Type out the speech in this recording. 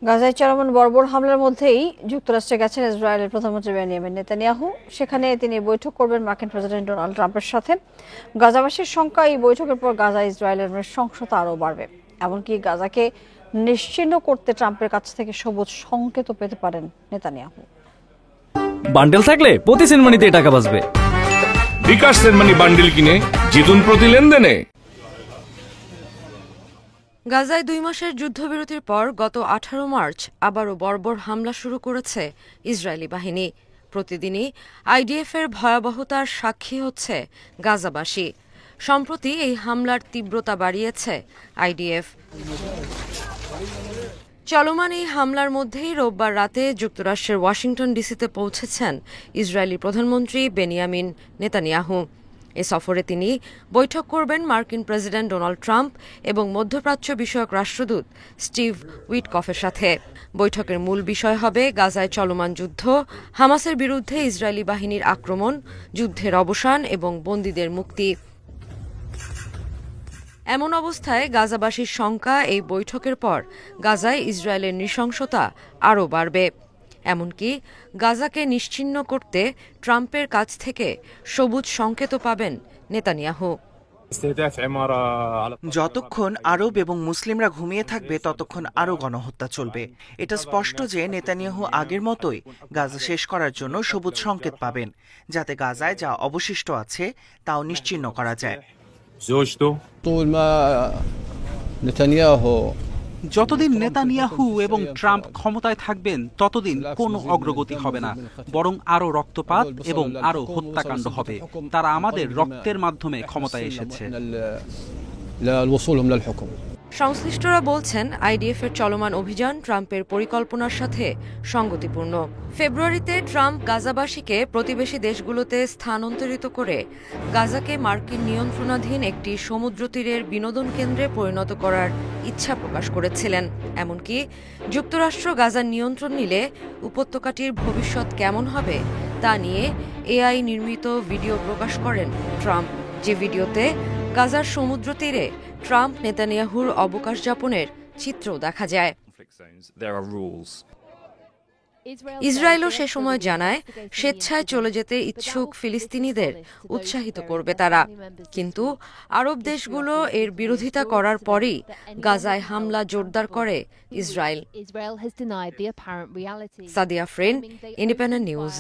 গাজায় চলমান বর্বর হামলার মধ্যেই যুক্তরাষ্ট্রে গেছেন ইসরায়েলের প্রধানমন্ত্রী বেনিয়ামিন নেতানিয়াহু। সেখানে তিনি বৈঠক করবেন মার্কিন প্রেসিডেন্ট ডোনাল্ড ট্রাম্পের সাথে। গাজাবাসীর সংখ্যা এই বৈঠকের পর গাজা ইসরায়েলের নৃশংসতা আরও বাড়বে। এমনকি গাজাকে নিশ্চিহ্ন করতে ট্রাম্পের কাছ থেকে সবুজ সংকেত পেতে পারেন নেতানিয়াহু। বান্ডেল থাকলে প্রতি সেনমানিতে টাকা বাঁচবে। বিকাশ সেনমানি বান্ডেল কিনে জিতুন প্রতি লেনদেনে। গাজায় 2 মাসের যুদ্ধবিরতির পর গত 18 মার্চ আবারও বর্বর হামলা শুরু করেছে ইসরায়েলি বাহিনী। প্রতিদিনই আইডিএফের ভয়াবহতার সাক্ষী হচ্ছে গাজাবাসী। সম্প্রতি এই হামলার তীব্রতা বাড়িয়েছে আইডিএফ। চলমান এই হামলার মধ্যেই রোববার রাতে যুক্তরাষ্ট্রের ওয়াশিংটন ডিসিতে পৌঁছেছেন ইসরায়েলি প্রধানমন্ত্রী বেনিয়ামিন নেতানিয়াহু। এ সফরে তিনি বৈঠক করবেন মার্কিন প্রেসিডেন্ট ডোনাল্ড ট্রাম্প এবং মধ্যপ্রাচ্য বিষয়ক রাষ্ট্রদূত স্টিভ উইটকফের সাথে। বৈঠকের মূল বিষয় হবে গাজায় চলমান যুদ্ধ, হামাসের বিরুদ্ধে ইসরায়েলি বাহিনীর আক্রমণ, যুদ্ধের অবসান এবং বন্দীদের মুক্তি। এমন অবস্থায় গাজাবাসীর শঙ্কা এই বৈঠকের পর গাজায় ইসরায়েলের নৃশংসতা আরও বাড়বে। এমনকি গাজাকে নিশ্চিহ্ন করতে ট্রাম্পের কাছ থেকে সবুজ সংকেতও পাবেন নেতানিয়াহু। যতক্ষণ আরব এবং মুসলিমরা ঘুমিয়ে থাকবে ততক্ষণ আরও গণহত্যা চলবে। এটা স্পষ্ট যে নেতানিয়াহু আগের মতোই গাজা শেষ করার জন্য সবুজ সংকেত পাবেন, যাতে গাজায় যা অবশিষ্ট আছে তাও নিশ্চিহ্ন করা যায়। যতদিন নেতানিয়াহু এবং ট্রাম্প ক্ষমতায় থাকবেন ততদিন কোনো অগ্রগতি হবে না, বরং আরও রক্তপাত এবং আরও হত্যাকাণ্ড হবে। তারা আমাদের রক্তের মাধ্যমে ক্ষমতায় এসেছে। সংশ্লিষ্টরা বলছেন আইডিএফের চলমান অভিযান ট্রাম্পের পরিকল্পনার সাথে সঙ্গতিপূর্ণ। ফেব্রুয়ারিতে ট্রাম্প গাজাবাসীকে প্রতিবেশী দেশগুলোতে স্থানান্তরিত করে গাজাকে মার্কিন নিয়ন্ত্রণাধীন একটি সমুদ্রতীরের বিনোদন কেন্দ্রে পরিণত করার ইচ্ছা প্রকাশ করেছিলেন। এমনকি যুক্তরাষ্ট্র গাজার নিয়ন্ত্রণ নিলে উপত্যকাটির ভবিষ্যৎ কেমন হবে তা নিয়ে এআই নির্মিত ভিডিও প্রকাশ করেন ট্রাম্প, যে ভিডিওতে গাজার সমুদ্র তীরে ট্রাম্প নেতানিয়াহুর অবকাশ যাপনের চিত্র দেখা যায়। ইসরায়েলও সে সময় জানায় স্বেচ্ছায় চলে যেতে ইচ্ছুক ফিলিস্তিনিদের উৎসাহিত করবে তারা। কিন্তু আরব দেশগুলো এর বিরোধিতা করার পরই গাজায় হামলা জোরদার করে ইসরায়েল। সাদিয়া ফ্রেন, ইন্ডিপেন্ডেন্ট নিউজ।